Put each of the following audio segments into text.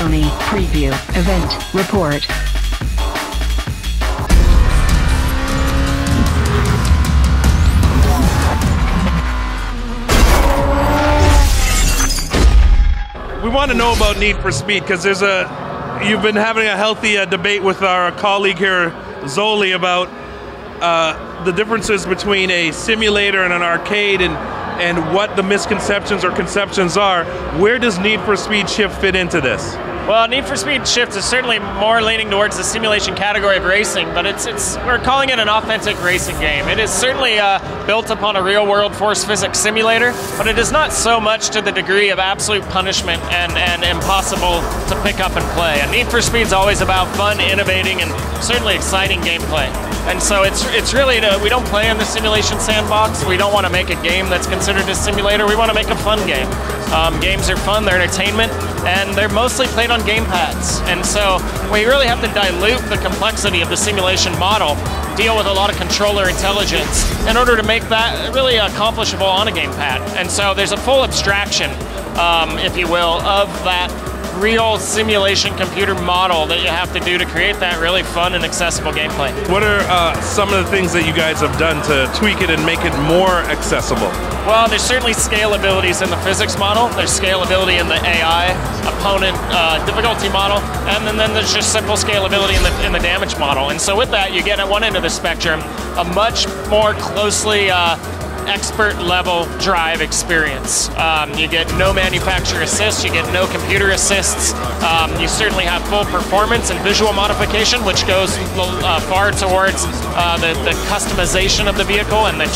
Sony Preview Event Report. We want to know about Need for Speed because you've been having a healthy debate with our colleague here, Zoli, about the differences between a simulator and an arcade and what the misconceptions or conceptions are. Where does Need for Speed Shift fit into this? Well, Need for Speed Shift is certainly more leaning towards the simulation category of racing, but we're calling it an authentic racing game. It is certainly built upon a real-world force physics simulator, but it is not so much to the degree of absolute punishment and impossible to pick up and play. And Need for Speed is always about fun, innovating, and certainly exciting gameplay. And so it's really, we don't play in the simulation sandbox. We don't want to make a game that's considered a simulator. We want to make a fun game. Games are fun, they're entertainment, and they're mostly played on gamepads. And so we really have to dilute the complexity of the simulation model, deal with a lot of controller intelligence in order to make that really accomplishable on a gamepad. And so there's a full abstraction, if you will, of that real simulation computer model that you have to do to create that really fun and accessible gameplay. What are some of the things that you guys have done to tweak it and make it more accessible? Well, there's certainly scalabilities in the physics model. There's scalability in the AI, opponent difficulty model, and then there's just simple scalability in the damage model. And so with that, you get at one end of the spectrum a much more closely expert level drive experience. You get no manufacturer assists, you get no computer assists. You certainly have full performance and visual modification, which goes far towards the customization of the vehicle and the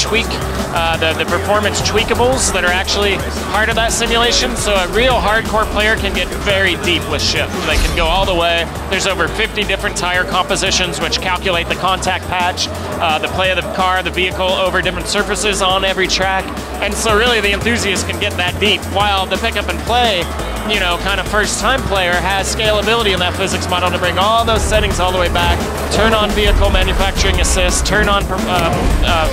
the performance tweakables that are actually part of that simulation. So a real hardcore player can get very deep with Shift. They can go all the way. There's over 50 different tire compositions which calculate the contact patch, the play of the car, the vehicle over different surfaces on every track. And so really the enthusiast can get that deep, while the pick up and play, you know, kind of first time player has scalability in that physics model to bring all those settings all the way back, turn on vehicle manufacturing assists, turn on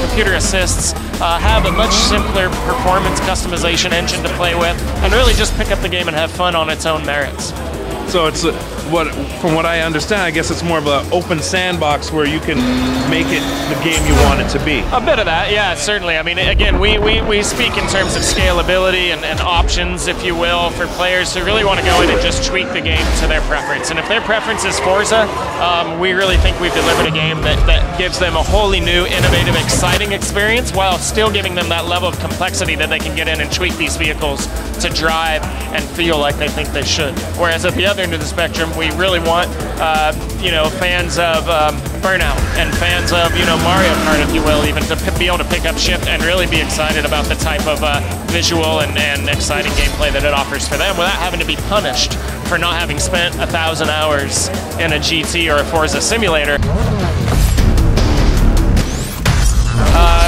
computer assists, have a much simpler performance customization engine to play with, and really just pick up the game and have fun on its own merits. So it's from what I understand, I guess it's more of an open sandbox where you can make it the game you want it to be. A bit of that, yeah, certainly. I mean, again, we speak in terms of scalability and options, if you will, for players who really want to go in and just tweak the game to their preference. And if their preference is Forza, we really think we've delivered a game that gives them a wholly new, innovative, exciting experience while still giving them that level of complexity that they can get in and tweak these vehicles to drive and feel like they think they should. Whereas at the other end of the spectrum, we really want, you know, fans of Burnout and fans of, you know, Mario Kart, if you will, even to be able to pick up Shift and really be excited about the type of visual and exciting gameplay that it offers for them without having to be punished for not having spent 1,000 hours in a GT or a Forza simulator.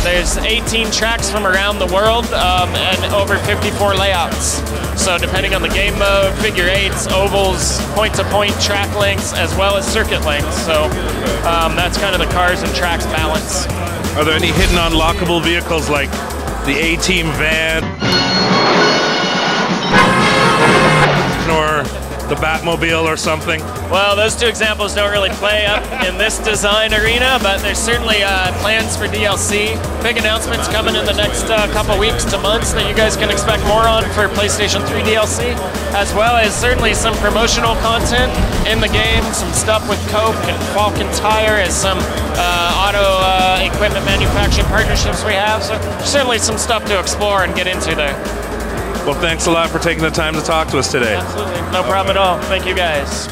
There's 18 tracks from around the world and over 54 layouts. So depending on the game mode, figure eights, ovals, point-to-point track lengths, as well as circuit lengths. So that's kind of the cars and tracks balance. Are there any hidden unlockable vehicles like the A-Team van or the Batmobile or something? Well, those two examples don't really play up in this design arena, but there's certainly plans for DLC. Big announcements coming in the next couple weeks to months that you guys can expect more on for PlayStation 3 DLC, as well as certainly some promotional content in the game, some stuff with Coke and Falcon Tire, as some auto equipment manufacturing partnerships we have. So certainly some stuff to explore and get into there. Well, thanks a lot for taking the time to talk to us today. Absolutely. No problem at all. Thank you, guys.